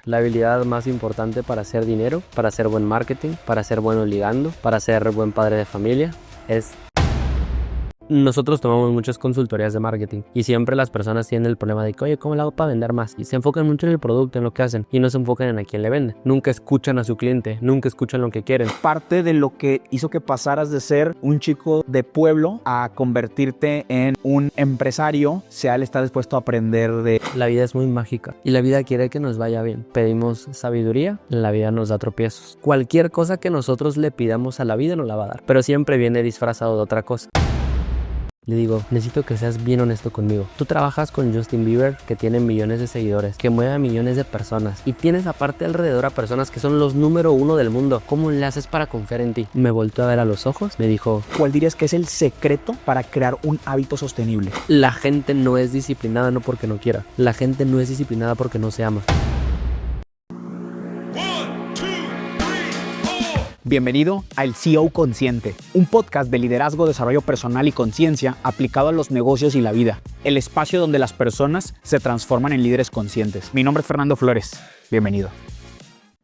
La habilidad más importante para hacer dinero, para hacer buen marketing, para ser bueno ligando, para ser buen padre de familia, es... Nosotros tomamos muchas consultorías de marketing y siempre las personas tienen el problema de que, oye, ¿cómo le hago para vender más? Y se enfocan mucho en el producto, en lo que hacen, y no se enfocan en a quién le venden. Nunca escuchan a su cliente, nunca escuchan lo que quieren. Parte de lo que hizo que pasaras de ser un chico de pueblo a convertirte en un empresario, él está dispuesto a aprender de... La vida es muy mágica y la vida quiere que nos vaya bien. Pedimos sabiduría, la vida nos da tropiezos. Cualquier cosa que nosotros le pidamos a la vida nos la va a dar, pero siempre viene disfrazado de otra cosa. Le digo, necesito que seas bien honesto conmigo. Tú trabajas con Justin Bieber, que tiene millones de seguidores, que mueve a millones de personas, y tienes aparte alrededor a personas que son los número 1 del mundo. ¿Cómo le haces para confiar en ti? Me volteó a ver a los ojos, me dijo, ¿cuál dirías que es el secreto para crear un hábito sostenible? la gente no es disciplinada no porque no quiera. La gente no es disciplinada porque no se ama. Bienvenido a El CEO Consciente, un podcast de liderazgo, desarrollo personal y conciencia aplicado a los negocios y la vida. El espacio donde las personas se transforman en líderes conscientes. Mi nombre es Fernando Flores. Bienvenido.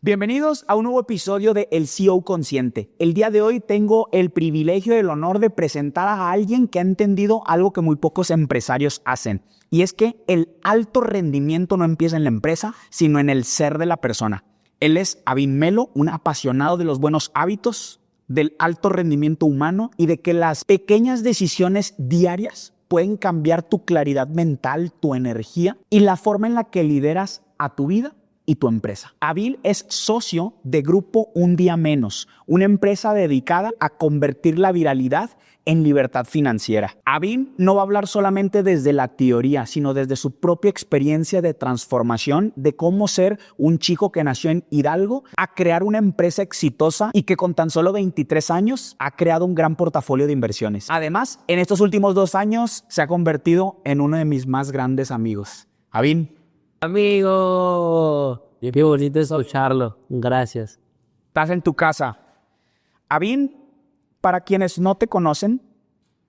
Bienvenidos a un nuevo episodio de El CEO Consciente. El día de hoy tengo el privilegio y el honor de presentar a alguien que ha entendido algo que muy pocos empresarios hacen. Y es que el alto rendimiento no empieza en la empresa, sino en el ser de la persona. Él es Avin Melo, un apasionado de los buenos hábitos, del alto rendimiento humano y de que las pequeñas decisiones diarias pueden cambiar tu claridad mental, tu energía y la forma en la que lideras a tu vida y tu empresa. Avin es socio de Grupo Un Día Menos, una empresa dedicada a convertir la viralidad en libertad financiera. Avin no va a hablar solamente desde la teoría, sino desde su propia experiencia de transformación, de cómo ser un chico que nació en Hidalgo a crear una empresa exitosa y que con tan solo 23 años ha creado un gran portafolio de inversiones. Además, en estos últimos 2 años se ha convertido en uno de mis más grandes amigos. Avin. Amigo, qué bonito escucharlo. Gracias. Estás en tu casa. Avin, para quienes no te conocen,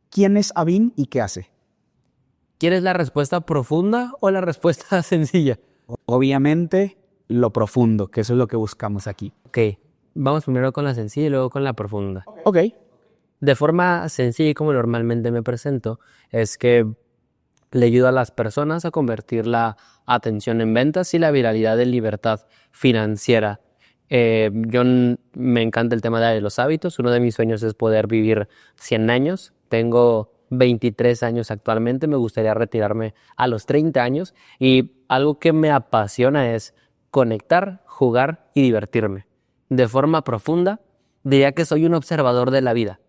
¿quién es Avin y qué hace? ¿Quieres la respuesta profunda o la respuesta sencilla? Obviamente, lo profundo, que eso es lo que buscamos aquí. Ok, vamos primero con la sencilla y luego con la profunda. Ok. De forma sencilla y como normalmente me presento, es que le ayudo a las personas a convertir la atención en ventas y la viralidad en libertad financiera. Me encanta el tema de los hábitos. Uno de mis sueños es poder vivir 100 años. Tengo 23 años actualmente. Me gustaría retirarme a los 30 años. Y algo que me apasiona es conectar, jugar y divertirme. De forma profunda, diría que soy un observador de la vida.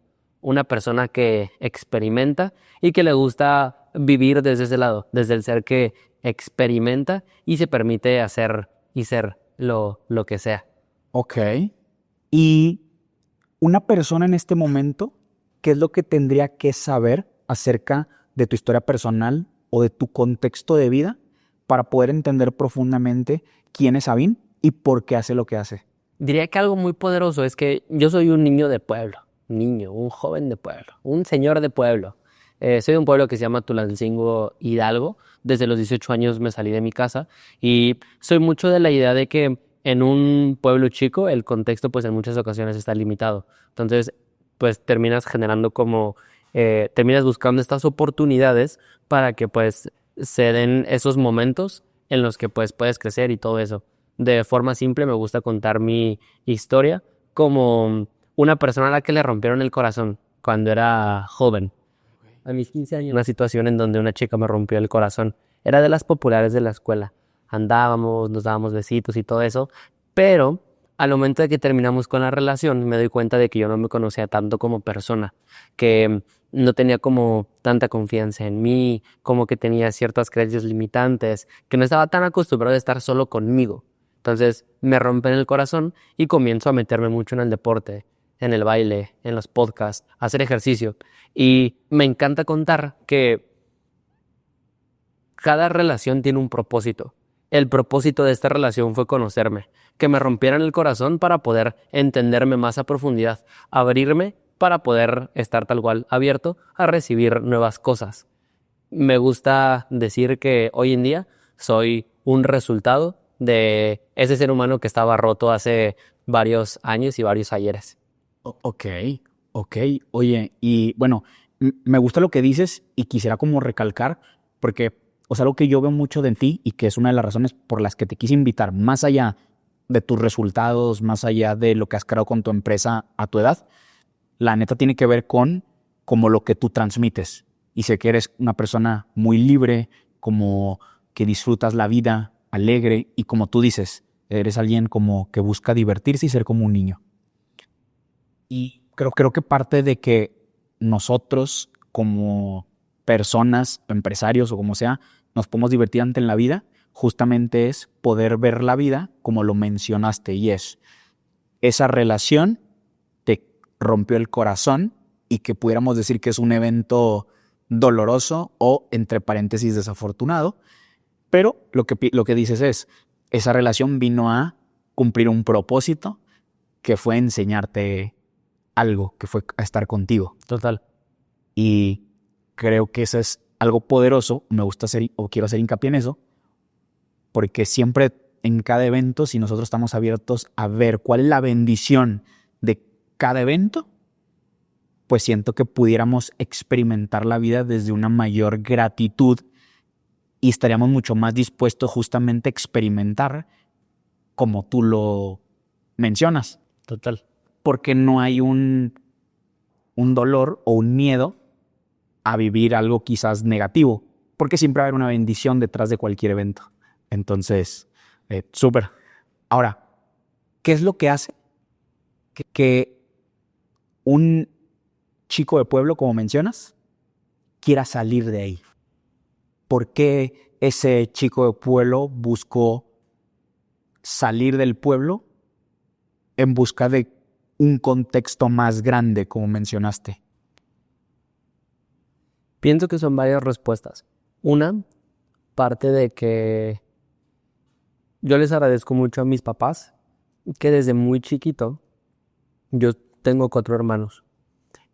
Una persona que experimenta y que le gusta vivir desde ese lado, desde el ser que experimenta y se permite hacer y ser lo que sea. Ok. Y una persona en este momento, ¿qué es lo que tendría que saber acerca de tu historia personal o de tu contexto de vida para poder entender profundamente quién es Avin y por qué hace lo que hace? Diría que algo muy poderoso es que yo soy un niño de pueblo, un joven de pueblo, un señor de pueblo. Soy de un pueblo que se llama Tulancingo, Hidalgo. Desde los 18 años me salí de mi casa y soy mucho de la idea de que en un pueblo chico el contexto pues en muchas ocasiones está limitado. Entonces pues terminas buscando estas oportunidades para que pues se den esos momentos en los que pues puedes crecer y todo eso. De forma simple me gusta contar mi historia como una persona a la que le rompieron el corazón cuando era joven. A mis 15 años. Una situación en donde una chica me rompió el corazón. Era de las populares de la escuela. Andábamos, nos dábamos besitos y todo eso. Pero al momento de que terminamos con la relación, me doy cuenta de que yo no me conocía tanto como persona. Que no tenía como tanta confianza en mí, como que tenía ciertas creencias limitantes, que no estaba tan acostumbrado a estar solo conmigo. Entonces me rompen el corazón y comienzo a meterme mucho en el deporte, en el baile, en los podcasts, a hacer ejercicio. Y me encanta contar que cada relación tiene un propósito. El propósito de esta relación fue conocerme, que me rompieran el corazón para poder entenderme más a profundidad, abrirme para poder estar tal cual abierto a recibir nuevas cosas. Me gusta decir que hoy en día soy un resultado de ese ser humano que estaba roto hace varios años y varios ayeres. Ok. Oye, y bueno, me gusta lo que dices y quisiera como recalcar, porque, o sea, algo que yo veo mucho de ti y que es una de las razones por las que te quise invitar, más allá de tus resultados, más allá de lo que has creado con tu empresa a tu edad, la neta tiene que ver con como lo que tú transmites. Y sé que eres una persona muy libre, como que disfrutas la vida, alegre, y como tú dices, eres alguien como que busca divertirse y ser como un niño. Y creo que parte de que nosotros como personas, empresarios o como sea, nos podemos divertir ante en la vida, justamente es poder ver la vida como lo mencionaste, y es esa relación te rompió el corazón y que pudiéramos decir que es un evento doloroso o, entre paréntesis, desafortunado, pero lo que dices es, esa relación vino a cumplir un propósito que fue enseñarte algo, que fue a estar contigo. Total. Y creo que eso es algo poderoso, me gusta hacer o quiero hacer hincapié en eso, porque siempre en cada evento, si nosotros estamos abiertos a ver cuál es la bendición de cada evento, pues siento que pudiéramos experimentar la vida desde una mayor gratitud y estaríamos mucho más dispuestos justamente a experimentar como tú lo mencionas. Total. Porque no hay un dolor o un miedo a vivir algo quizás negativo, porque siempre va a haber una bendición detrás de cualquier evento. Entonces, súper. Ahora, ¿qué es lo que hace que un chico de pueblo, como mencionas, quiera salir de ahí? ¿Por qué ese chico de pueblo buscó salir del pueblo en busca de un contexto más grande, como mencionaste? Pienso que son varias respuestas. Una, parte de que yo les agradezco mucho a mis papás, que desde muy chiquito, yo tengo 4 hermanos,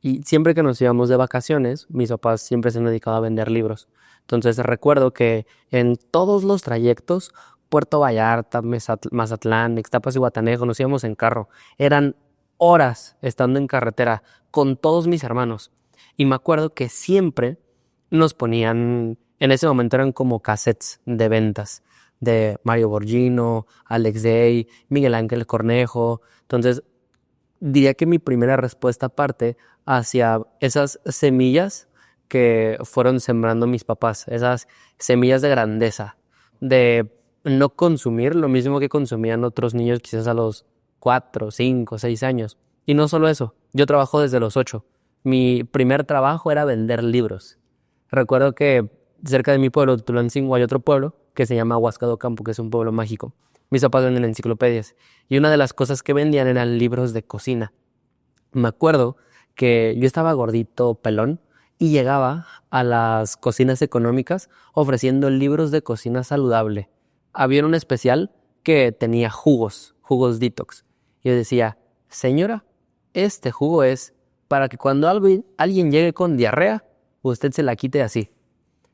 y siempre que nos íbamos de vacaciones, mis papás siempre se han dedicado a vender libros. Entonces recuerdo que en todos los trayectos, Puerto Vallarta, Mazatlán, Ixtapas y Guatanejo, nos íbamos en carro. Eran horas estando en carretera con todos mis hermanos. Y me acuerdo que siempre nos ponían, en ese momento eran como cassettes de ventas, de Mario Borgino, Alex Day, Miguel Ángel Cornejo. Entonces, diría que mi primera respuesta parte hacia esas semillas que fueron sembrando mis papás, esas semillas de grandeza, de no consumir lo mismo que consumían otros niños quizás a los 4, 5, 6 años. Y no solo eso, yo trabajo desde los 8. Mi primer trabajo era vender libros. Recuerdo que cerca de mi pueblo, Tulancingo, hay otro pueblo que se llama Huasca do Campo, que es un pueblo mágico. Mis papás venden enciclopedias y una de las cosas que vendían eran libros de cocina. Me acuerdo que yo estaba gordito, pelón, y llegaba a las cocinas económicas ofreciendo libros de cocina saludable. Había un especial que tenía jugos detox. Yo decía, señora, este jugo es para que cuando alguien llegue con diarrea, usted se la quite así.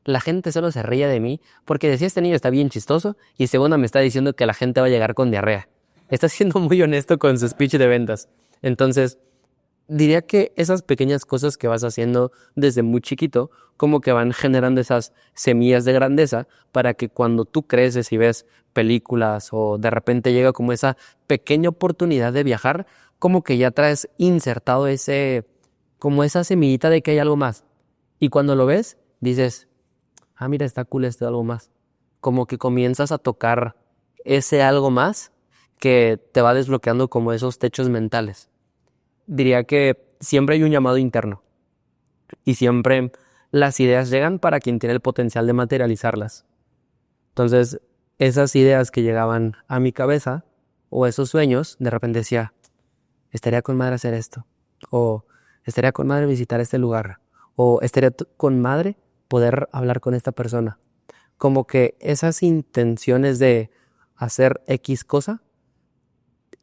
La gente solo se reía de mí porque decía, este niño está bien chistoso, y segunda me está diciendo que la gente va a llegar con diarrea. Está siendo muy honesto con su speech de ventas. Entonces, diría que esas pequeñas cosas que vas haciendo desde muy chiquito, como que van generando esas semillas de grandeza para que cuando tú creces y ves películas o de repente llega como esa pequeña oportunidad de viajar, como que ya traes insertado como esa semillita de que hay algo más. Y cuando lo ves, dices, ah, mira, está cool este algo más. Como que comienzas a tocar ese algo más que te va desbloqueando como esos techos mentales. Diría que siempre hay un llamado interno y siempre las ideas llegan para quien tiene el potencial de materializarlas. Entonces, esas ideas que llegaban a mi cabeza o esos sueños, de repente decía, estaría con madre hacer esto, o estaría con madre visitar este lugar, o estaría con madre poder hablar con esta persona. Como que esas intenciones de hacer X cosa,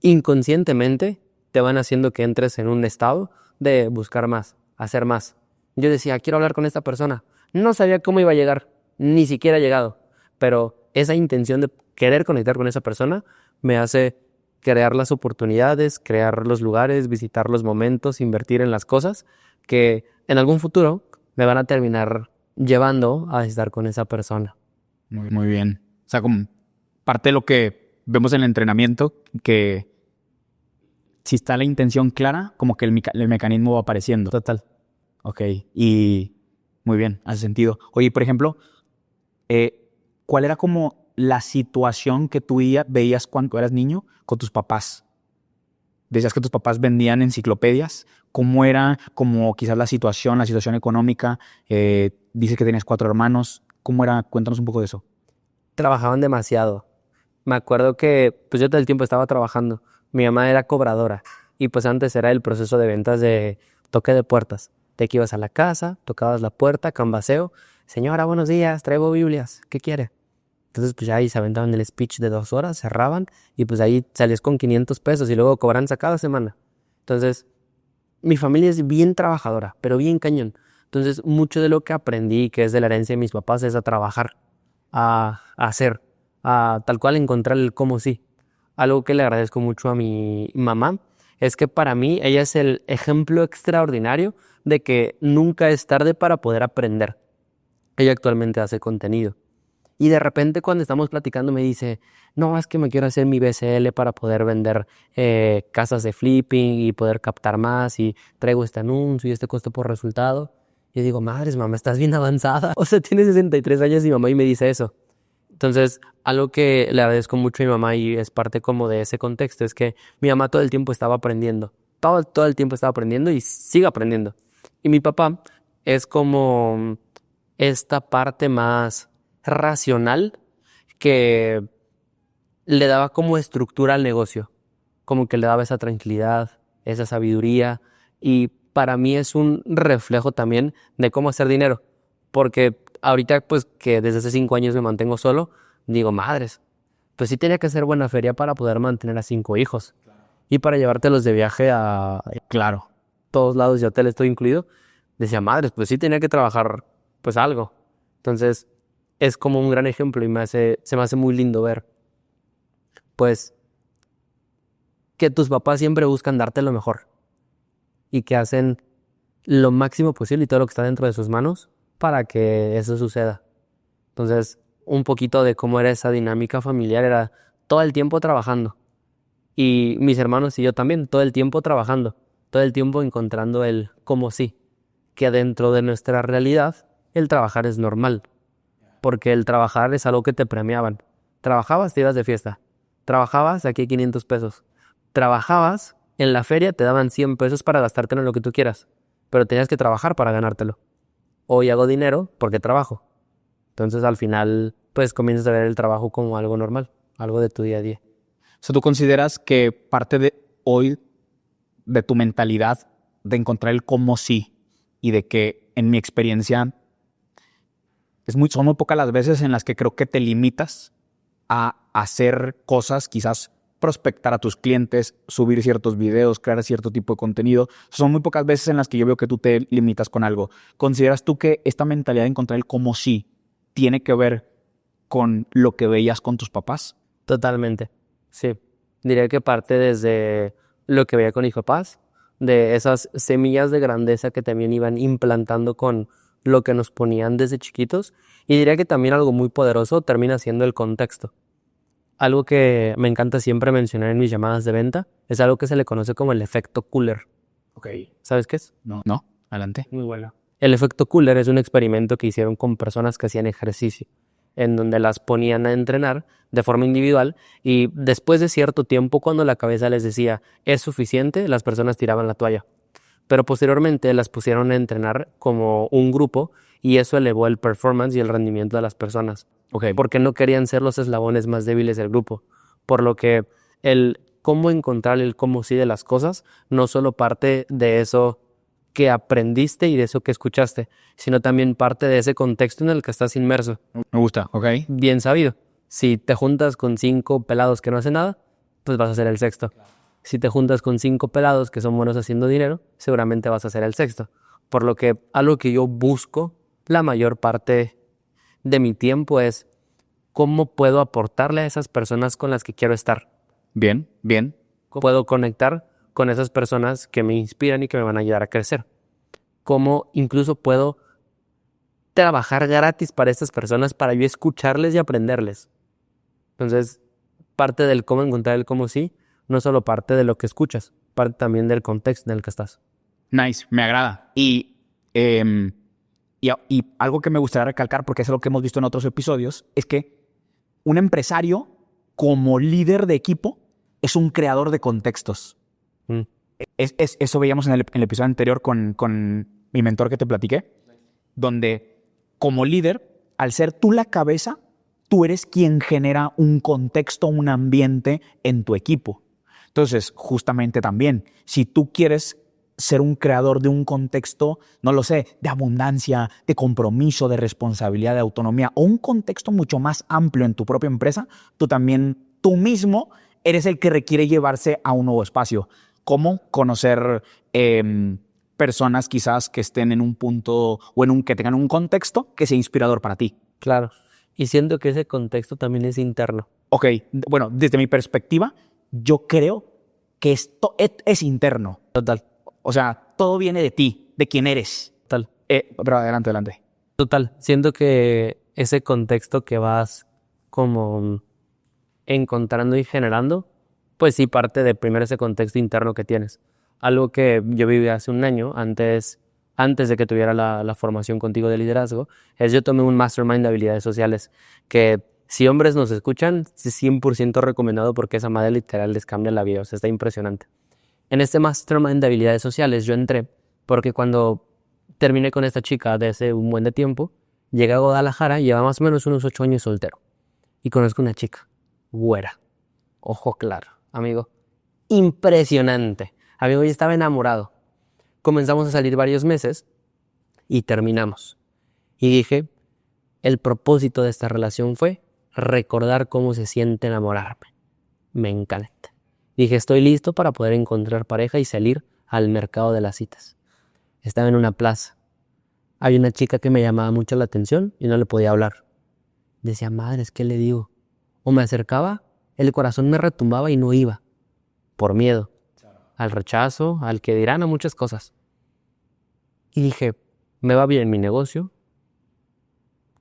inconscientemente te van haciendo que entres en un estado de buscar más, hacer más. Yo decía, quiero hablar con esta persona. No sabía cómo iba a llegar, ni siquiera ha llegado, pero esa intención de querer conectar con esa persona me hace crear las oportunidades, crear los lugares, visitar los momentos, invertir en las cosas que en algún futuro me van a terminar llevando a estar con esa persona. Muy bien. O sea, como parte de lo que vemos en el entrenamiento, que si está la intención clara, como que el mecanismo va apareciendo. Total. Ok, y muy bien, hace sentido. Oye, por ejemplo, ¿cuál era como la situación que tú veías cuando eras niño con tus papás? Decías que tus papás vendían enciclopedias. ¿Cómo era como quizás la situación económica? Dice que tenías 4 hermanos. ¿Cómo era? Cuéntanos un poco de eso. Trabajaban demasiado. Me acuerdo que pues yo todo el tiempo estaba trabajando. Mi mamá era cobradora y pues antes era el proceso de ventas de toque de puertas. De que ibas a la casa, tocabas la puerta, cambaseo. Señora, buenos días, traigo Biblias. ¿Qué quiere? Entonces pues ya ahí se aventaban el speech de 2 horas, cerraban y pues ahí salías con 500 pesos y luego cobranza cada semana. Entonces mi familia es bien trabajadora, pero bien cañón. Entonces mucho de lo que aprendí, que es de la herencia de mis papás, es a trabajar, a hacer, a tal cual encontrar el cómo sí. Algo que le agradezco mucho a mi mamá es que para mí ella es el ejemplo extraordinario de que nunca es tarde para poder aprender. Ella actualmente hace contenido. Y de repente cuando estamos platicando me dice, no, es que me quiero hacer mi BCL para poder vender casas de flipping y poder captar más y traigo este anuncio y este costo por resultado. Y yo digo, madres, mamá, estás bien avanzada. O sea, tiene 63 años y mamá y me dice eso. Entonces, algo que le agradezco mucho a mi mamá y es parte como de ese contexto es que mi mamá todo el tiempo estaba aprendiendo. Todo el tiempo estaba aprendiendo y sigue aprendiendo. Y mi papá es como esta parte más racional que le daba como estructura al negocio, como que le daba esa tranquilidad, esa sabiduría y para mí es un reflejo también de cómo hacer dinero, porque ahorita pues que desde hace 5 años me mantengo solo, digo, madres, pues sí tenía que hacer buena feria para poder mantener a 5 hijos y para llevártelos de viaje a, claro, todos lados y hoteles todo incluido, decía, madres, pues sí tenía que trabajar pues algo. Entonces es como un gran ejemplo y se me hace muy lindo ver, pues, que tus papás siempre buscan darte lo mejor y que hacen lo máximo posible y todo lo que está dentro de sus manos para que eso suceda. Entonces, un poquito de cómo era esa dinámica familiar era todo el tiempo trabajando y mis hermanos y yo también, todo el tiempo trabajando, todo el tiempo encontrando el cómo sí, que dentro de nuestra realidad el trabajar es normal. Porque el trabajar es algo que te premiaban. Trabajabas, te ibas de fiesta. Trabajabas, aquí hay 500 pesos. Trabajabas, en la feria te daban 100 pesos para gastártelo en lo que tú quieras. Pero tenías que trabajar para ganártelo. Hoy hago dinero porque trabajo. Entonces al final, pues comienzas a ver el trabajo como algo normal, algo de tu día a día. O sea, ¿tú consideras que parte de hoy de tu mentalidad de encontrar el cómo sí y de que en mi experiencia son muy pocas las veces en las que creo que te limitas a hacer cosas, quizás prospectar a tus clientes, subir ciertos videos, crear cierto tipo de contenido? Son muy pocas veces en las que yo veo que tú te limitas con algo. ¿Consideras tú que esta mentalidad de encontrar el cómo sí tiene que ver con lo que veías con tus papás? Totalmente, sí. Diría que parte desde lo que veía con mis papás, de esas semillas de grandeza que también iban implantando con lo que nos ponían desde chiquitos. Y diría que también algo muy poderoso termina siendo el contexto. Algo que me encanta siempre mencionar en mis llamadas de venta es algo que se le conoce como el efecto cooler. Ok. ¿Sabes qué es? No, adelante. Muy bueno. El efecto cooler es un experimento que hicieron con personas que hacían ejercicio, en donde las ponían a entrenar de forma individual y después de cierto tiempo, cuando la cabeza les decía es suficiente, las personas tiraban la toalla. Pero posteriormente las pusieron a entrenar como un grupo y eso elevó el performance y el rendimiento de las personas. Okay. Porque no querían ser los eslabones más débiles del grupo. Por lo que el cómo encontrar el cómo sí de las cosas no solo parte de eso que aprendiste y de eso que escuchaste, sino también parte de ese contexto en el que estás inmerso. Me gusta, ok. Bien sabido. Si te juntas con 5 pelados que no hacen nada, pues vas a ser el sexto. Si te juntas con 5 pelados que son buenos haciendo dinero, seguramente vas a ser el sexto. Por lo que algo que yo busco la mayor parte de mi tiempo es cómo puedo aportarle a esas personas con las que quiero estar. Bien, bien. ¿Cómo puedo conectar con esas personas que me inspiran y que me van a ayudar a crecer? ¿Cómo incluso puedo trabajar gratis para estas personas para yo escucharles y aprenderles? Entonces, parte del cómo encontrar el cómo sí, no solo parte de lo que escuchas, parte también del contexto en el que estás. Nice, me agrada. Y algo que me gustaría recalcar, porque es lo que hemos visto en otros episodios, es que un empresario como líder de equipo es un creador de contextos. Eso veíamos en el episodio anterior con mi mentor que te platiqué, donde como líder, al ser tú la cabeza, tú eres quien genera un contexto, un ambiente en tu equipo. Entonces, justamente también, si tú quieres ser un creador de un contexto, no lo sé, de abundancia, de compromiso, de responsabilidad, de autonomía, o un contexto mucho más amplio en tu propia empresa, tú mismo eres el que requiere llevarse a un nuevo espacio. ¿Cómo? Conocer personas quizás que estén en un punto o que tengan un contexto que sea inspirador para ti. Claro. Y siento que ese contexto también es interno. Ok, bueno, desde mi perspectiva, yo creo que esto es interno. Total. O sea, todo viene de ti, de quién eres. Total. Pero adelante. Total. Siento que ese contexto que vas como encontrando y generando, pues sí parte de primero ese contexto interno que tienes. Algo que yo viví hace un año, antes de que tuviera la formación contigo de liderazgo, es yo tomé un mastermind de habilidades sociales que si hombres nos escuchan, es 100% recomendado porque esa madre literal les cambia la vida, o sea, está impresionante. En este mastermind de habilidades sociales yo entré porque cuando terminé con esta chica de hace un buen de tiempo, llegué a Guadalajara y lleva más o menos unos 8 años soltero. Y conozco una chica, güera, ojo claro, amigo, impresionante. Amigo, yo estaba enamorado. Comenzamos a salir varios meses y terminamos. Y dije, el propósito de esta relación fue recordar cómo se siente enamorarme. Me encanta. Dije, estoy listo para poder encontrar pareja y salir al mercado de las citas. Estaba en una plaza. Hay una chica que me llamaba mucho la atención y no le podía hablar. Decía, madres, ¿qué le digo? O me acercaba, el corazón me retumbaba y no iba. Por miedo. Al rechazo, al que dirán, a muchas cosas. Y dije, me va bien mi negocio.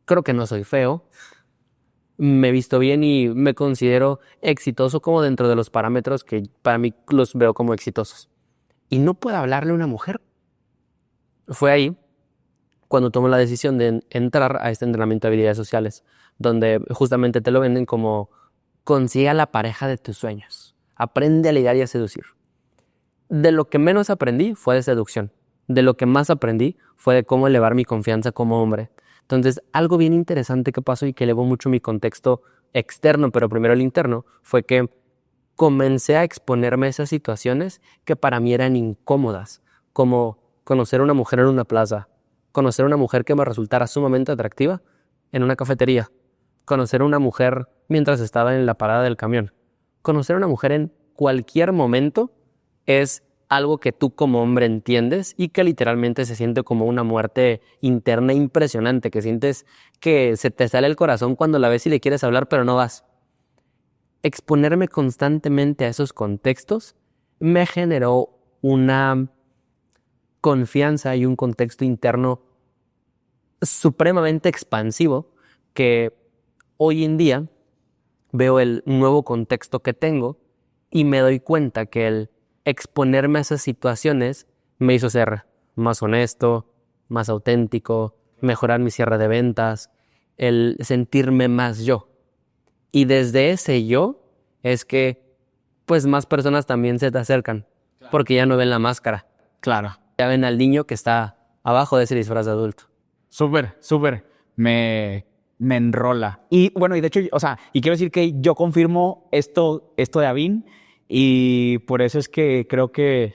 Creo que no soy feo. Me he visto bien y me considero exitoso como dentro de los parámetros que para mí los veo como exitosos. Y no puedo hablarle a una mujer. Fue ahí cuando tomo la decisión de entrar a este entrenamiento de habilidades sociales, donde justamente te lo venden como consiga la pareja de tus sueños. Aprende a ligar y a seducir. De lo que menos aprendí fue de seducción. De lo que más aprendí fue de cómo elevar mi confianza como hombre. Entonces, algo bien interesante que pasó y que elevó mucho mi contexto externo, pero primero el interno, fue que comencé a exponerme a esas situaciones que para mí eran incómodas, como conocer a una mujer en una plaza, conocer a una mujer que me resultara sumamente atractiva en una cafetería, conocer a una mujer mientras estaba en la parada del camión. Conocer a una mujer en cualquier momento es algo que tú como hombre entiendes y que literalmente se siente como una muerte interna impresionante, que sientes que se te sale el corazón cuando la ves y le quieres hablar, pero no vas. Exponerme constantemente a esos contextos me generó una confianza y un contexto interno supremamente expansivo que hoy en día veo el nuevo contexto que tengo y me doy cuenta que el exponerme a esas situaciones me hizo ser más honesto, más auténtico, mejorar mi cierre de ventas, el sentirme más yo. Y desde ese yo es que pues más personas también se te acercan, porque ya no ven la máscara. Claro. Ya ven al niño que está abajo de ese disfraz de adulto. Súper. Me enrola. Y bueno, y de hecho, o sea, y quiero decir que yo confirmo esto de Avin. Y por eso es que creo que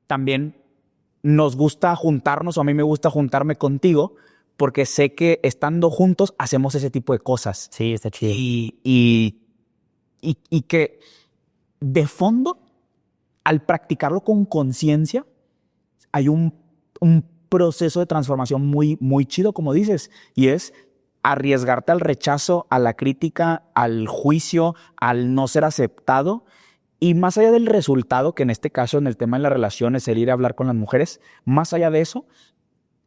también nos gusta juntarnos, o a mí me gusta juntarme contigo, porque sé que estando juntos hacemos ese tipo de cosas. Sí, está chido. Y que de fondo, al practicarlo con conciencia, hay un proceso de transformación muy, muy chido, como dices, y es arriesgarte al rechazo, a la crítica, al juicio, al no ser aceptado. Y más allá del resultado, que en este caso, en el tema de las relaciones, el ir a hablar con las mujeres, más allá de eso,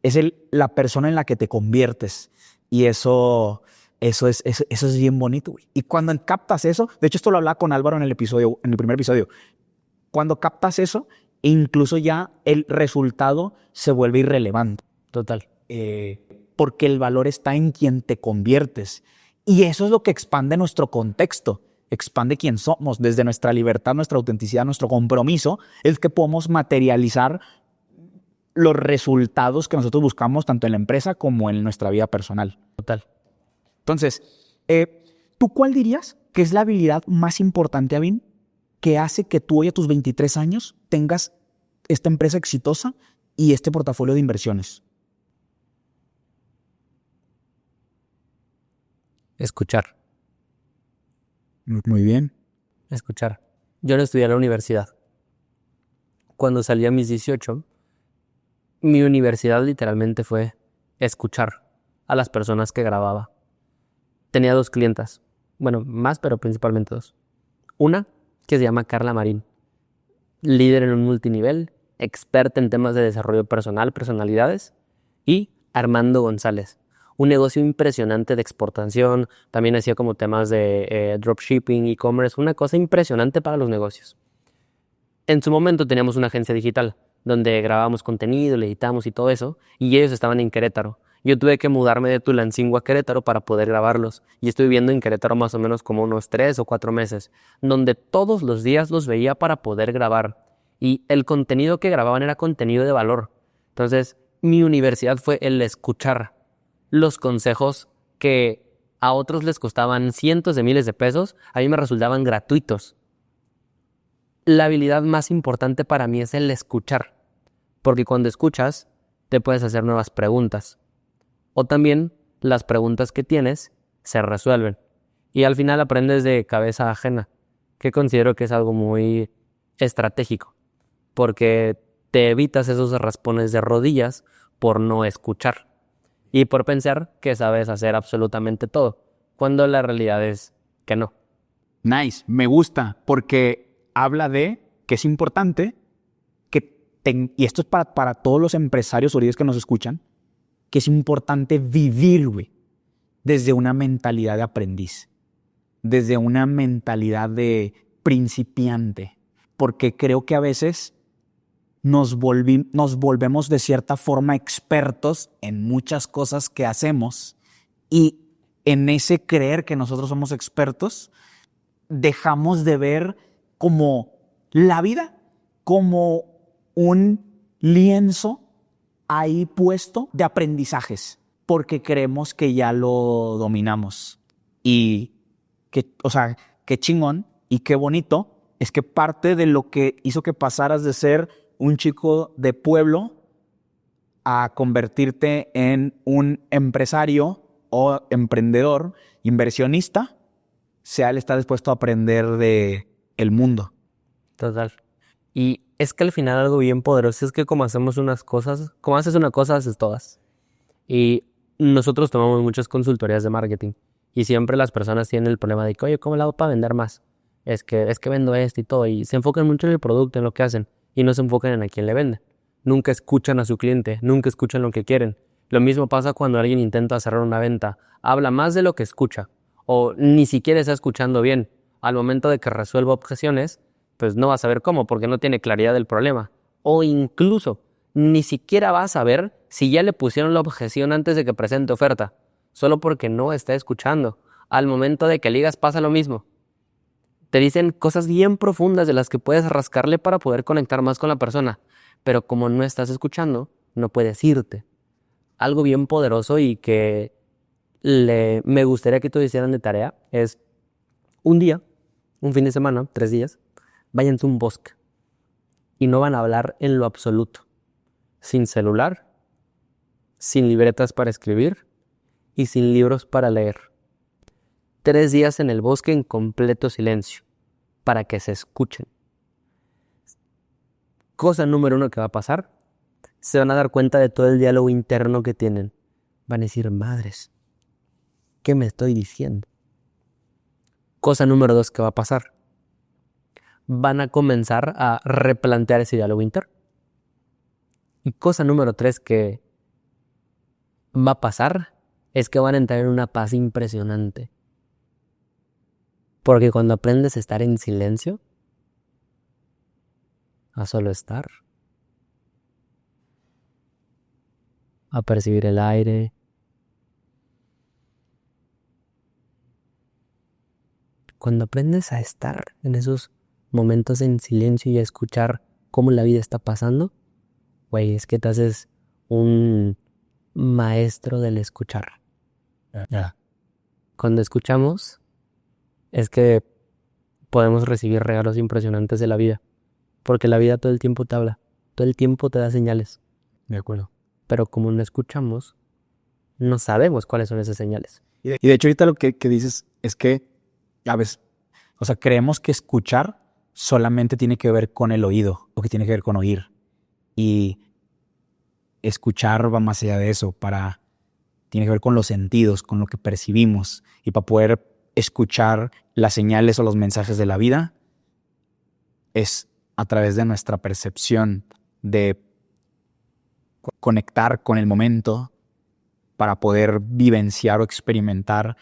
es la persona en la que te conviertes. Y eso es bien bonito, güey. Y cuando captas eso, de hecho esto lo hablaba con Álvaro en el primer episodio, cuando captas eso, incluso ya el resultado se vuelve irrelevante. Total. Porque el valor está en quien te conviertes. Y eso es lo que expande nuestro contexto, expande quién somos, desde nuestra libertad, nuestra autenticidad, nuestro compromiso, es que podemos materializar los resultados que nosotros buscamos tanto en la empresa como en nuestra vida personal. Total. Entonces, ¿tú cuál dirías que es la habilidad más importante, Avin, que hace que tú hoy a tus 23 años tengas esta empresa exitosa y este portafolio de inversiones? Escuchar. Muy bien. Escuchar. Yo no estudié en la universidad. Cuando salí a mis 18, mi universidad literalmente fue escuchar a las personas que grababa. Tenía 2 clientas. Bueno, más, pero principalmente 2. Una que se llama Carla Marín, líder en un multinivel, experta en temas de desarrollo personal, personalidades, y Armando González, un negocio impresionante de exportación, también hacía como temas de dropshipping, e-commerce, una cosa impresionante para los negocios. En su momento teníamos una agencia digital donde grabábamos contenido, le editamos y todo eso, y ellos estaban en Querétaro. Yo tuve que mudarme de Tulancingo a Querétaro para poder grabarlos, y estuve viviendo en Querétaro más o menos como unos 3 o 4 meses, donde todos los días los veía para poder grabar, y el contenido que grababan era contenido de valor. Entonces, mi universidad fue el escuchar los consejos que a otros les costaban cientos de miles de pesos, a mí me resultaban gratuitos. La habilidad más importante para mí es el escuchar, porque cuando escuchas te puedes hacer nuevas preguntas, o también las preguntas que tienes se resuelven, y al final aprendes de cabeza ajena, que considero que es algo muy estratégico, porque te evitas esos raspones de rodillas por no escuchar y por pensar que sabes hacer absolutamente todo, cuando la realidad es que no. Nice, me gusta, porque habla de que es importante y esto es para todos los empresarios o líderes que nos escuchan, que es importante vivir, güey, desde una mentalidad de aprendiz, desde una mentalidad de principiante, porque creo que a veces nos volvemos de cierta forma expertos en muchas cosas que hacemos, y en ese creer que nosotros somos expertos, dejamos de ver como la vida como un lienzo ahí puesto de aprendizajes, porque creemos que ya lo dominamos. Y qué chingón y qué bonito es que parte de lo que hizo que pasaras de ser un chico de pueblo a convertirte en un empresario o emprendedor, inversionista, sea él está dispuesto a aprender de el mundo. Total. Y es que al final algo bien poderoso es que como hacemos unas cosas, como haces una cosa, haces todas. Y nosotros tomamos muchas consultorías de marketing y siempre las personas tienen el problema de que, oye, ¿cómo lo hago para vender más? Es que vendo esto y todo, y se enfocan mucho en el producto, en lo que hacen, y no se enfocan en a quién le venden. Nunca escuchan a su cliente, nunca escuchan lo que quieren. Lo mismo pasa cuando alguien intenta cerrar una venta. Habla más de lo que escucha, o ni siquiera está escuchando bien. Al momento de que resuelva objeciones, pues no va a saber cómo, porque no tiene claridad del problema. O incluso, ni siquiera va a saber si ya le pusieron la objeción antes de que presente oferta, solo porque no está escuchando. Al momento de que ligas pasa lo mismo. Te dicen cosas bien profundas de las que puedes rascarle para poder conectar más con la persona, pero como no estás escuchando, no puedes irte. Algo bien poderoso y que me gustaría que todos hicieran de tarea es un día, un fin de semana, 3 días, váyanse a un bosque y no van a hablar en lo absoluto, sin celular, sin libretas para escribir y sin libros para leer. 3 días en el bosque en completo silencio, para que se escuchen. Cosa número 1 que va a pasar, se van a dar cuenta de todo el diálogo interno que tienen. Van a decir, madres, ¿Qué me estoy diciendo? Cosa número 2 que va a pasar. Van a comenzar a replantear ese diálogo interno. Y cosa número 3 que va a pasar es que van a entrar en una paz impresionante. Porque cuando aprendes a estar en silencio, a solo estar, a percibir el aire, cuando aprendes a estar en esos momentos en silencio y a escuchar cómo la vida está pasando, güey, es que te haces un maestro del escuchar. Cuando escuchamos, es que podemos recibir regalos impresionantes de la vida. Porque la vida todo el tiempo te habla, todo el tiempo te da señales. De acuerdo. Pero como no escuchamos, no sabemos cuáles son esas señales. Y de hecho ahorita lo que dices es que a veces, o sea, creemos que escuchar solamente tiene que ver con el oído o que tiene que ver con oír. Y escuchar va más allá de eso, tiene que ver con los sentidos, con lo que percibimos. Y para poder escuchar las señales o los mensajes de la vida es a través de nuestra percepción de conectar con el momento para poder vivenciar o experimentar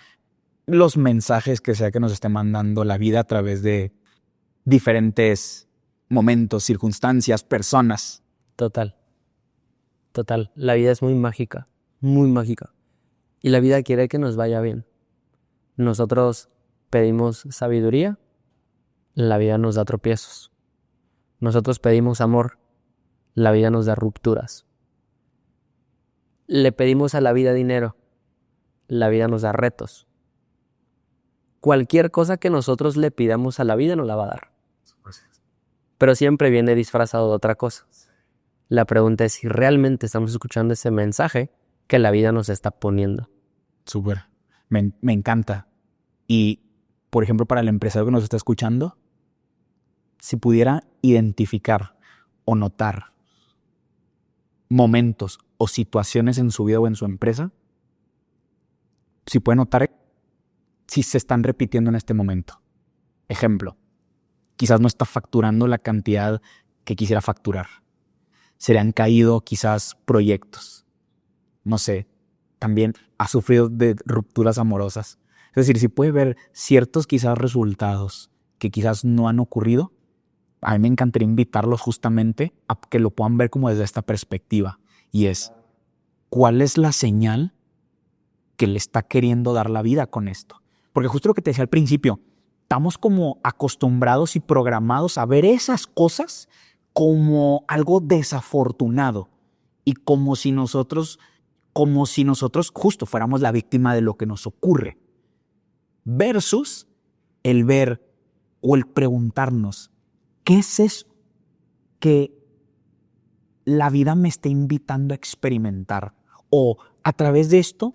los mensajes que sea que nos esté mandando la vida a través de diferentes momentos, circunstancias, personas. Total. La vida es muy mágica, muy mágica. Y la vida quiere que nos vaya bien. Nosotros pedimos sabiduría, la vida nos da tropiezos. Nosotros pedimos amor, la vida nos da rupturas. Le pedimos a la vida dinero, la vida nos da retos. Cualquier cosa que nosotros le pidamos a la vida nos la va a dar. Pero siempre viene disfrazado de otra cosa. La pregunta es si realmente estamos escuchando ese mensaje que la vida nos está poniendo. Súper. Me encanta. Y, por ejemplo, para el empresario que nos está escuchando, si pudiera identificar o notar momentos o situaciones en su vida o en su empresa, si puede notar si se están repitiendo en este momento. Ejemplo, quizás no está facturando la cantidad que quisiera facturar. Se le han caído quizás proyectos. No sé, también ha sufrido de rupturas amorosas. Es decir, si puede ver ciertos quizás resultados que quizás no han ocurrido, a mí me encantaría invitarlos justamente a que lo puedan ver como desde esta perspectiva. Y es, ¿cuál es la señal que le está queriendo dar la vida con esto? Porque justo lo que te decía al principio, estamos como acostumbrados y programados a ver esas cosas como algo desafortunado y como si nosotros justo fuéramos la víctima de lo que nos ocurre. Versus el ver o el preguntarnos, ¿qué es eso que la vida me está invitando a experimentar? O a través de esto,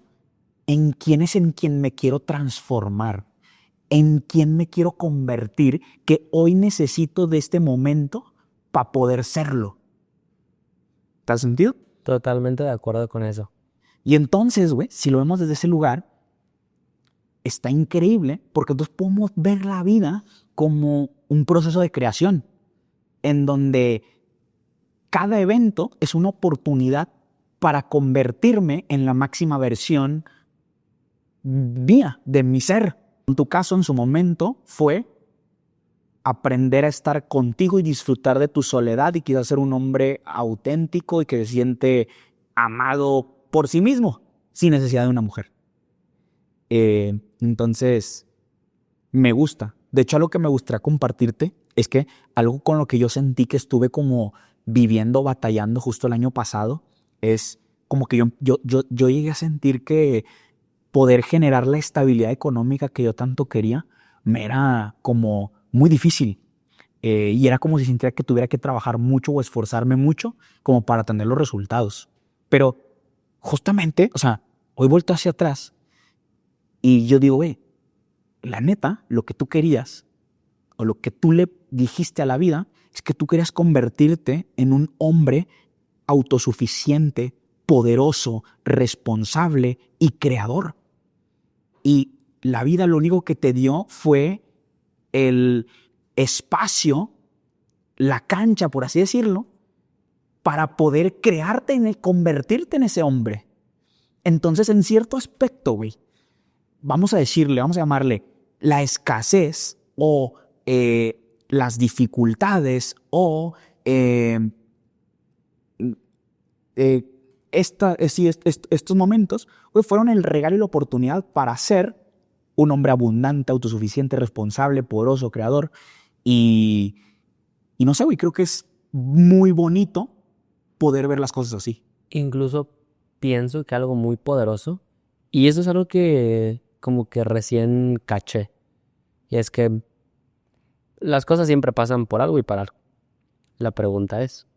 ¿en quién es en quien me quiero transformar? ¿En quién me quiero convertir? Que hoy necesito de este momento para poder serlo. ¿Te has sentido? Totalmente de acuerdo con eso. Y entonces, güey, si lo vemos desde ese lugar, está increíble porque entonces podemos ver la vida como un proceso de creación en donde cada evento es una oportunidad para convertirme en la máxima versión mía, de mi ser. En tu caso, en su momento, fue aprender a estar contigo y disfrutar de tu soledad y quizás ser un hombre auténtico y que se siente amado por sí mismo, sin necesidad de una mujer. Entonces, me gusta. De hecho, algo que me gustaría compartirte es que algo con lo que yo sentí que estuve como viviendo, batallando justo el año pasado, es como que yo llegué a sentir que poder generar la estabilidad económica que yo tanto quería me era como muy difícil. Y era como si sintiera que tuviera que trabajar mucho o esforzarme mucho como para tener los resultados. Pero justamente, o sea, hoy vuelto hacia atrás y yo digo, la neta, lo que tú querías o lo que tú le dijiste a la vida es que tú querías convertirte en un hombre autosuficiente, poderoso, responsable y creador. y la vida lo único que te dio fue el espacio, la cancha, por así decirlo, para poder convertirte en ese hombre. Entonces, en cierto aspecto, güey, vamos a llamarle la escasez o las dificultades o estos momentos, güey, fueron el regalo y la oportunidad para ser un hombre abundante, autosuficiente, responsable, poderoso, creador. Y no sé, güey, creo que es muy bonito poder ver las cosas así. Incluso pienso que algo muy poderoso, y eso es algo que como que recién caché, y es que las cosas siempre pasan por algo y para algo. La pregunta es,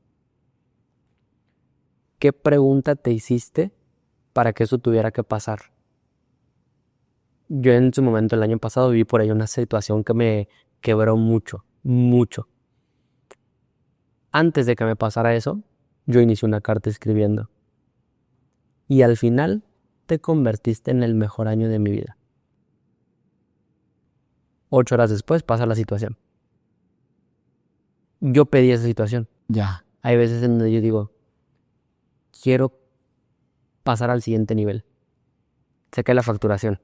¿qué pregunta te hiciste para que eso tuviera que pasar? Yo en su momento, el año pasado, viví por ahí una situación que me quebró mucho, mucho. Antes de que me pasara eso, yo inicié una carta escribiendo. Y al final te convertiste en el mejor año de mi vida. 8 horas después pasa la situación. Yo pedí esa situación. Ya. Hay veces en donde yo digo, quiero pasar al siguiente nivel. Se cae la facturación.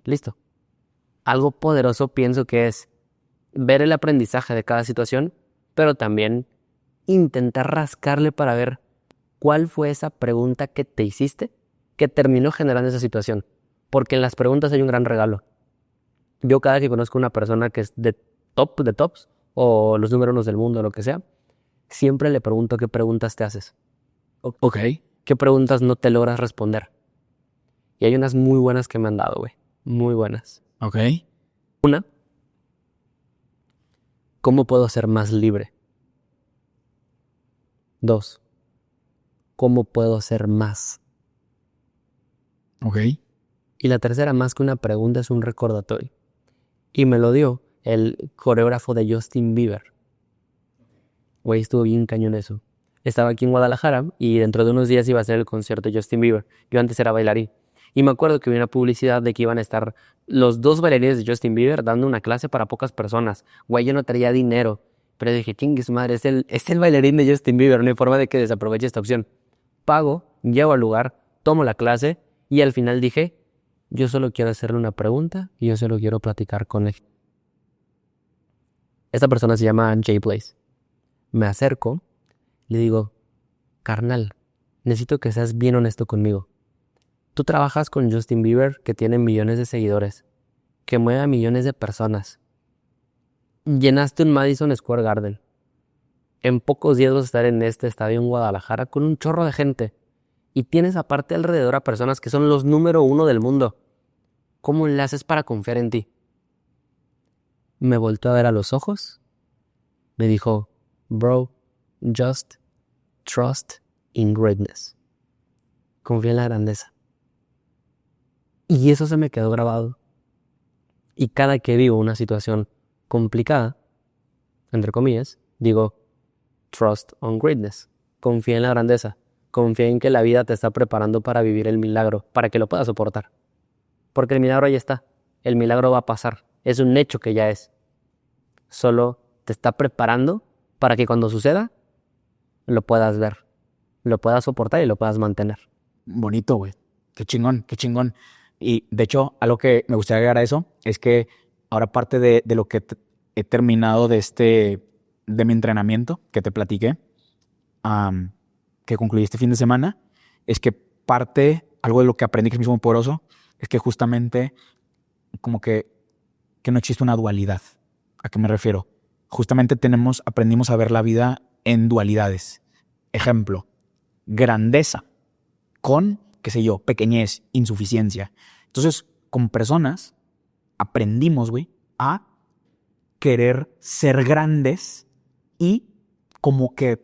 Listo. Algo poderoso pienso que es ver el aprendizaje de cada situación, pero también intentar rascarle para ver cuál fue esa pregunta que te hiciste que terminó generando esa situación. Porque en las preguntas hay un gran regalo. Yo cada vez que conozco a una persona que es de tops, o los número 1 del mundo, o lo que sea, siempre le pregunto qué preguntas te haces. Ok. ¿Qué preguntas no te logras responder? Y hay unas muy buenas que me han dado, güey. Muy buenas. Ok. Una, ¿cómo puedo ser más libre? 2, ¿cómo puedo ser más? Ok. Y la tercera, más que una pregunta, es un recordatorio. Y me lo dio el coreógrafo de Justin Bieber. Güey, estuvo bien cañón eso. Estaba aquí en Guadalajara y dentro de unos días iba a ser el concierto de Justin Bieber. Yo antes era bailarín. Y me acuerdo que vi una publicidad de que iban a estar los 2 bailarines de Justin Bieber dando una clase para pocas personas. Güey, yo no traía dinero. Pero dije, chingue su madre, es el bailarín de Justin Bieber. No hay forma de que desaproveche esta opción. Pago, llego al lugar, tomo la clase y al final dije, yo solo quiero hacerle una pregunta y yo solo quiero platicar con él. Esta persona se llama Jay Blaze. Me acerco, le digo, carnal, necesito que seas bien honesto conmigo. Tú trabajas con Justin Bieber, que tiene millones de seguidores, que mueve a millones de personas. Llenaste un Madison Square Garden. En pocos días vas a estar en este estadio en Guadalajara con un chorro de gente. Y tienes aparte alrededor a personas que son los número 1 del mundo. ¿Cómo le haces para confiar en ti? Me volteó a ver a los ojos. Me dijo, bro, just trust in greatness. Confía en la grandeza. Y eso se me quedó grabado. Y cada que vivo una situación complicada, entre comillas, digo, trust on greatness. Confía en la grandeza. Confía en que la vida te está preparando para vivir el milagro, para que lo puedas soportar. Porque el milagro ahí está. El milagro va a pasar. Es un hecho que ya es. Solo te está preparando para que cuando suceda, lo puedas ver, lo puedas soportar y lo puedas mantener. Bonito, güey. Qué chingón, qué chingón. Y de hecho, algo que me gustaría agregar a eso es que ahora parte de lo que he terminado de mi entrenamiento que te platiqué, que concluí este fin de semana, es que algo de lo que aprendí que es muy poderoso, es que justamente como que no existe una dualidad. ¿A qué me refiero? Justamente aprendimos a ver la vida en dualidades. Ejemplo, grandeza con, qué sé yo, pequeñez, insuficiencia. Entonces, con personas aprendimos, güey, a querer ser grandes y como que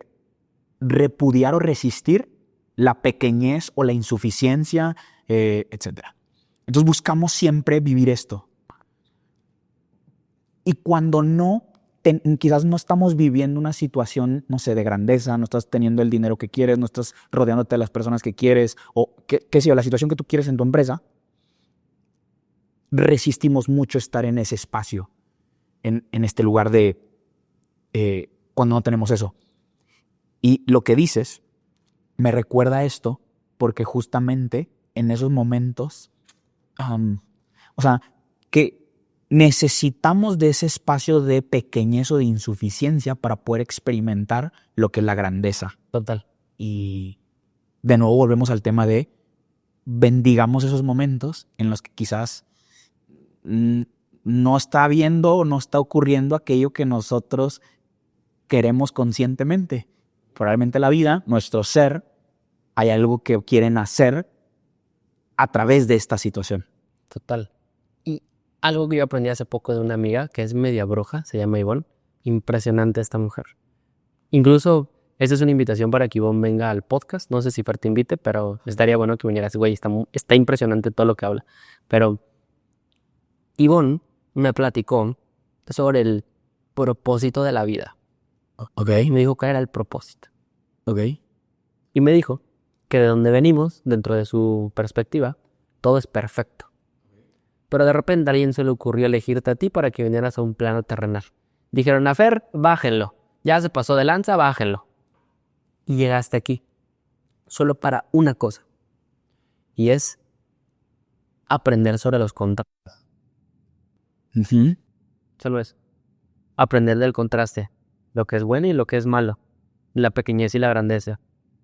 repudiar o resistir la pequeñez o la insuficiencia, etc. Entonces buscamos siempre vivir esto. Y cuando quizás no estamos viviendo una situación, no sé, de grandeza, no estás teniendo el dinero que quieres, no estás rodeándote de las personas que quieres, o qué sé yo, la situación que tú quieres en tu empresa, resistimos mucho estar en ese espacio, en este lugar de cuando no tenemos eso. Y lo que dices me recuerda a esto porque justamente en esos momentos, o sea, que necesitamos de ese espacio de pequeñez o de insuficiencia para poder experimentar lo que es la grandeza. Total. Y de nuevo volvemos al tema de bendigamos esos momentos en los que quizás no está viendo o no está ocurriendo aquello que nosotros queremos conscientemente. Probablemente la vida, nuestro ser, hay algo que quieren hacer a través de esta situación. Total. Y algo que yo aprendí hace poco de una amiga que es media bruja, se llama Ivonne. Impresionante esta mujer. Incluso esta es una invitación para que Ivonne venga al podcast. No sé si Fer te invite, pero estaría bueno que vinieras. Güey, está impresionante todo lo que habla. Pero Ivonne me platicó sobre el propósito de la vida. Ok. Y me dijo cuál era el propósito. Ok. Y me dijo que de donde venimos, dentro de su perspectiva, todo es perfecto. Pero de repente a alguien se le ocurrió elegirte a ti para que vinieras a un plano terrenal. Dijeron a Fer, bájenlo. Ya se pasó de lanza, bájenlo. Y llegaste aquí. Solo para una cosa. Y es aprender sobre los contrastes. Solo es aprender del contraste. Lo que es bueno y lo que es malo. La pequeñez y la grandeza.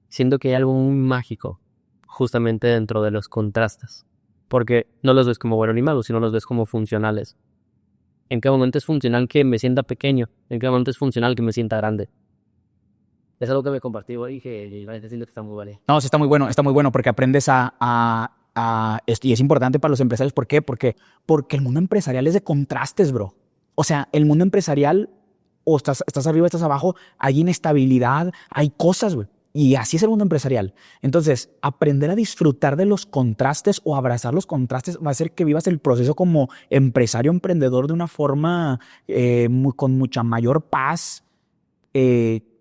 Siento que hay algo muy mágico justamente dentro de los contrastes. Porque no los ves como bueno ni malo, sino los ves como funcionales. ¿En qué momento es funcional que me sienta pequeño? ¿En qué momento es funcional que me sienta grande? Es algo que me compartí y dije, siento que está muy vale. No, sí está muy bueno porque aprendes esto, y es importante para los empresarios. ¿Por qué? Porque el mundo empresarial es de contrastes, bro. O sea, el mundo empresarial, o estás arriba, estás abajo, hay inestabilidad, hay cosas, güey. Y así es el mundo empresarial. Entonces, aprender a disfrutar de los contrastes o abrazar los contrastes va a hacer que vivas el proceso como empresario, emprendedor de una forma con mucha mayor paz,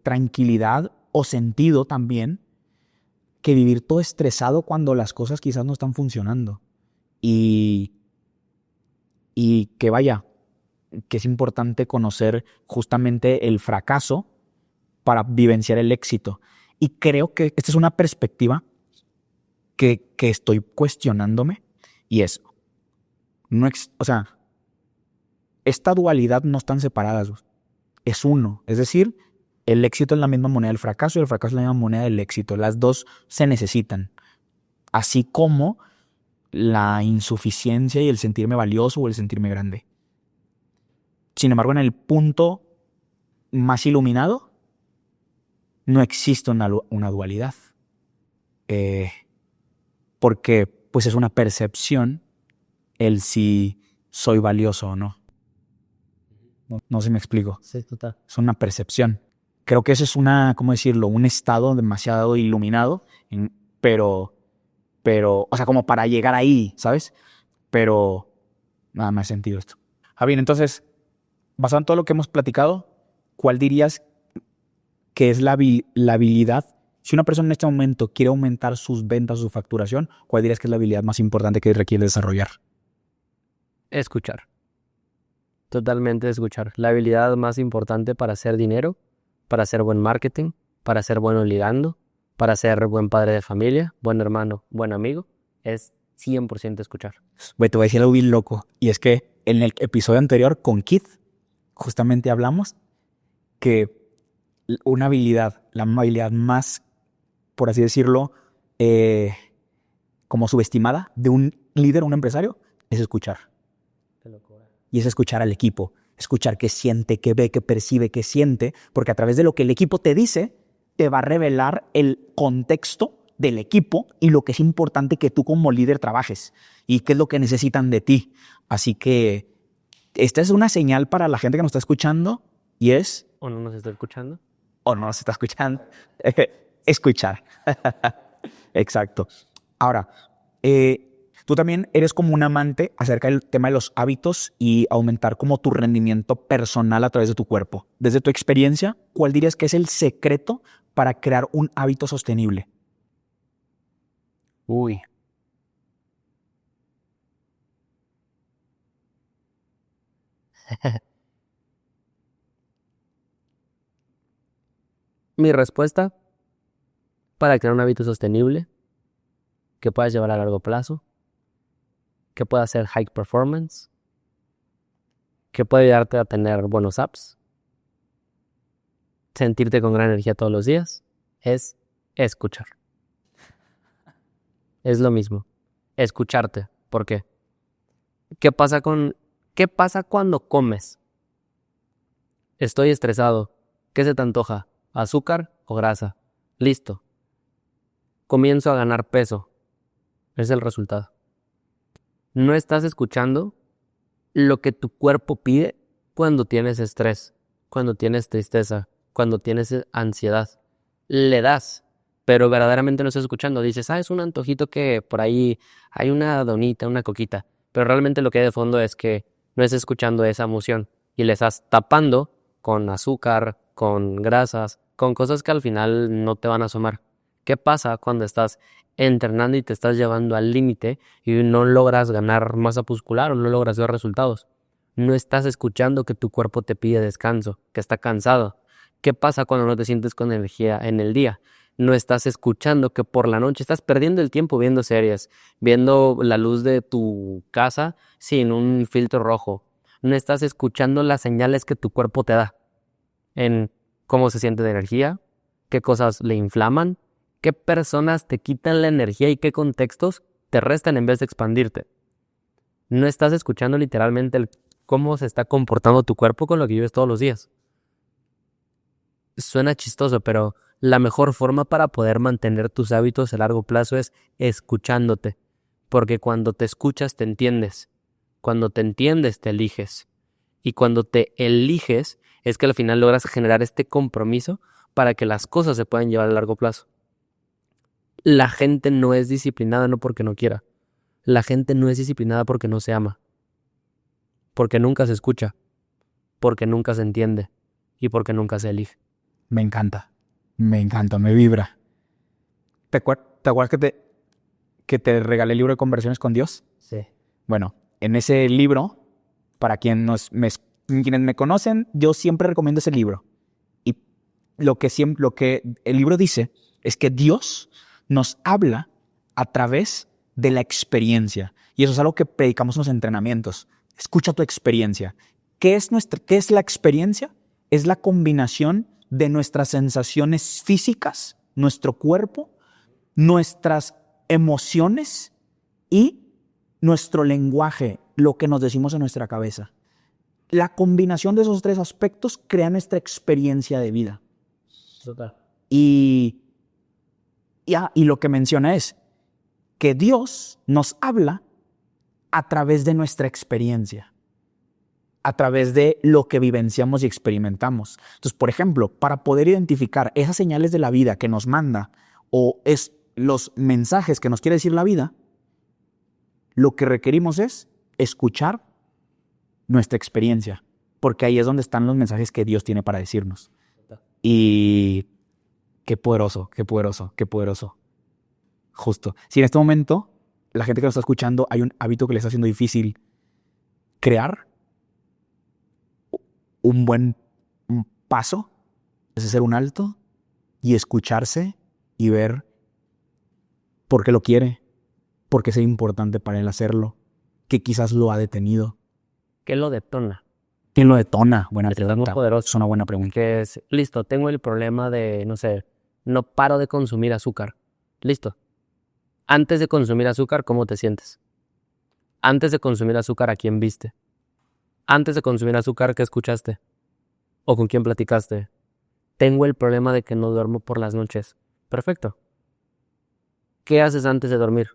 tranquilidad o sentido también, que vivir todo estresado cuando las cosas quizás no están funcionando. Y que vaya, que es importante conocer justamente el fracaso para vivenciar el éxito. Y creo que esta es una perspectiva que estoy cuestionándome, y es, o sea, esta dualidad no están separadas, es uno. Es decir, el éxito es la misma moneda del fracaso y el fracaso es la misma moneda del éxito. Las dos se necesitan. Así como la insuficiencia y el sentirme valioso o el sentirme grande. Sin embargo, en el punto más iluminado, no existe una dualidad. Porque pues es una percepción el si soy valioso o no. No sé si me explico. Sí, total. Es una percepción. Creo que eso es ¿cómo decirlo? Un estado demasiado iluminado, pero, o sea, como para llegar ahí, ¿sabes? Pero nada más sentido esto. Javier, entonces, basado en todo lo que hemos platicado, ¿cuál dirías que es la habilidad? Si una persona en este momento quiere aumentar sus ventas, su facturación, ¿cuál dirías que es la habilidad más importante que requiere desarrollar? Escuchar. Totalmente escuchar. La habilidad más importante para hacer dinero, para hacer buen marketing, para ser bueno ligando, para ser buen padre de familia, buen hermano, buen amigo, es 100% escuchar. Güey, te voy a decir algo bien loco. Y es que en el episodio anterior con Keith, justamente hablamos que una habilidad, la habilidad más, por así decirlo, como subestimada de un líder, un empresario, es escuchar. Y es escuchar al equipo, escuchar qué siente, qué ve, qué percibe, qué siente, porque a través de lo que el equipo te dice, te va a revelar el contexto del equipo y lo que es importante que tú como líder trabajes y qué es lo que necesitan de ti. Así que esta es una señal para la gente que nos está escuchando y es... ¿O no nos está escuchando? O no nos está escuchando. Escuchar. Exacto. Ahora, tú también eres como un amante acerca del tema de los hábitos y aumentar como tu rendimiento personal a través de tu cuerpo. Desde tu experiencia, ¿cuál dirías que es el secreto para crear un hábito sostenible? Uy. Mi respuesta para crear un hábito sostenible que puedas llevar a largo plazo, que pueda ser high performance, que pueda ayudarte a tener buenos apps, sentirte con gran energía todos los días, es escuchar. Es lo mismo, escucharte. ¿Por qué? ¿Qué pasa cuando comes? Estoy estresado. ¿Qué se te antoja? ¿Azúcar o grasa? Listo. Comienzo a ganar peso. Es el resultado. No estás escuchando lo que tu cuerpo pide cuando tienes estrés, cuando tienes tristeza, cuando tienes ansiedad. Le das, pero verdaderamente no estás escuchando. Dices, es un antojito que por ahí hay una donita, una coquita. Pero realmente lo que hay de fondo es que no estás escuchando esa emoción y le estás tapando con azúcar, con grasas, con cosas que al final no te van a sumar. ¿Qué pasa cuando estás entrenando y te estás llevando al límite y no logras ganar masa muscular o no logras ver resultados? No estás escuchando que tu cuerpo te pide descanso, que está cansado. ¿Qué pasa cuando no te sientes con energía en el día? No estás escuchando que por la noche estás perdiendo el tiempo viendo series, viendo la luz de tu casa sin un filtro rojo. No estás escuchando las señales que tu cuerpo te da en cómo se siente de energía, qué cosas le inflaman, qué personas te quitan la energía y qué contextos te restan en vez de expandirte. No estás escuchando literalmente cómo se está comportando tu cuerpo con lo que vives todos los días. Suena chistoso, pero la mejor forma para poder mantener tus hábitos a largo plazo es escuchándote. Porque cuando te escuchas te entiendes. Cuando te entiendes te eliges. Y cuando te eliges es que al final logras generar este compromiso para que las cosas se puedan llevar a largo plazo. La gente no es disciplinada no porque no quiera. La gente no es disciplinada porque no se ama. Porque nunca se escucha. Porque nunca se entiende. Y porque nunca se elige. Me encanta, me vibra. ¿Te acuerdas que te regalé el libro de Conversaciones con Dios? Sí. Bueno, en ese libro, para quienes me conocen, yo siempre recomiendo ese libro. Y lo que el libro dice es que Dios nos habla a través de la experiencia. Y eso es algo que predicamos en los entrenamientos. Escucha tu experiencia. ¿Qué es la experiencia? Es la combinación de nuestras sensaciones físicas, nuestro cuerpo, nuestras emociones y nuestro lenguaje, lo que nos decimos en nuestra cabeza. La combinación de esos tres aspectos crea nuestra experiencia de vida. Total. Y lo que menciona es que Dios nos habla a través de nuestra experiencia, a través de lo que vivenciamos y experimentamos. Entonces, por ejemplo, para poder identificar esas señales de la vida que nos manda o es los mensajes que nos quiere decir la vida, lo que requerimos es escuchar nuestra experiencia, porque ahí es donde están los mensajes que Dios tiene para decirnos. Y qué poderoso, qué poderoso, qué poderoso. Justo. Si en este momento la gente que nos está escuchando hay un hábito que le está haciendo difícil crear, un buen paso es hacer un alto y escucharse y ver por qué lo quiere, por qué es importante para él hacerlo, qué quizás lo ha detenido. ¿Qué lo detona? ¿Quién lo detona? Buena Es pregunta. muy poderoso. Es una buena pregunta. Que es, listo, tengo el problema de, no sé, no paro de consumir azúcar. Listo. Antes de consumir azúcar, ¿cómo te sientes? Antes de consumir azúcar, ¿a quién viste? Antes de consumir azúcar, ¿qué escuchaste? ¿O con quién platicaste? Tengo el problema de que no duermo por las noches. Perfecto. ¿Qué haces antes de dormir?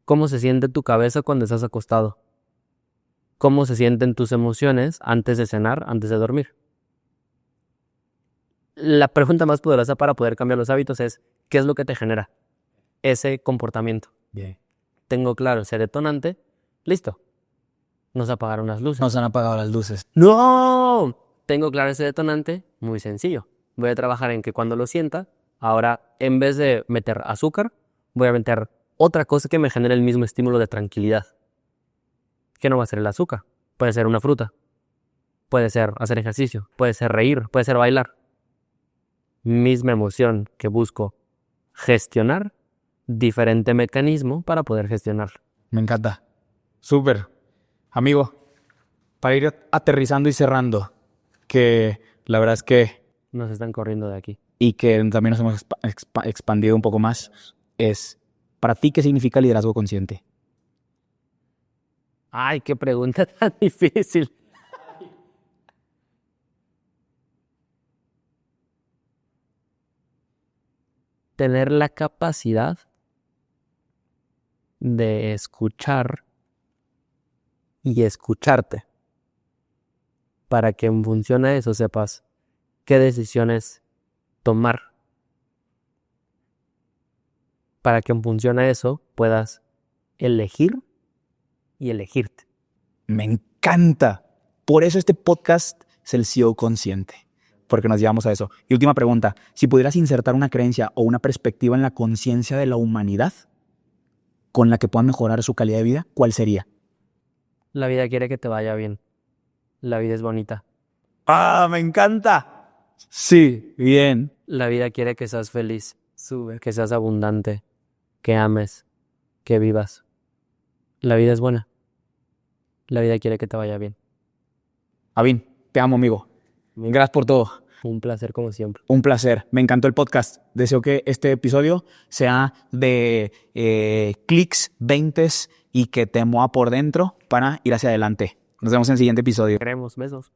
¿Cómo se siente tu cabeza cuando estás acostado? ¿Cómo se sienten tus emociones antes de cenar, antes de dormir? La pregunta más poderosa para poder cambiar los hábitos es, ¿qué es lo que te genera ese comportamiento? Bien. Tengo claro ese detonante, listo. Nos apagaron las luces. Nos han apagado las luces. ¡No! Tengo claro ese detonante, muy sencillo. Voy a trabajar en que cuando lo sienta, ahora en vez de meter azúcar, voy a meter otra cosa que me genere el mismo estímulo de tranquilidad. Que no va a ser el azúcar, Puede ser una fruta, puede ser hacer ejercicio, puede ser reír, puede ser bailar. Misma emoción que busco gestionar, diferente mecanismo para poder gestionarlo. Me encanta. Súper. Amigo, para ir aterrizando y cerrando, que la verdad es que, Nos están corriendo de aquí. y que también nos hemos expandido un poco más, es, para ti, ¿qué significa liderazgo consciente? Ay, qué pregunta tan difícil. Tener la capacidad de escuchar y escucharte para que en función a eso sepas qué decisiones tomar, para que en función a eso puedas elegir y elegirte. Me encanta. Por eso este podcast es el CEO Consciente, porque nos llevamos a eso. Y última pregunta, si pudieras insertar una creencia o una perspectiva en la conciencia de la humanidad con la que puedan mejorar su calidad de vida, ¿cuál sería? La vida quiere que te vaya bien. La vida es bonita. ¡Ah, me encanta! Sí, bien. La vida quiere que seas feliz, que seas abundante, que ames, que vivas. La vida es buena. La vida quiere que te vaya bien. Avin, te amo, amigo. Gracias por todo. Un placer como siempre. Un placer. Me encantó el podcast. Deseo que este episodio sea de clics, 20 y que te mueva por dentro para ir hacia adelante. Nos vemos en el siguiente episodio. Queremos besos.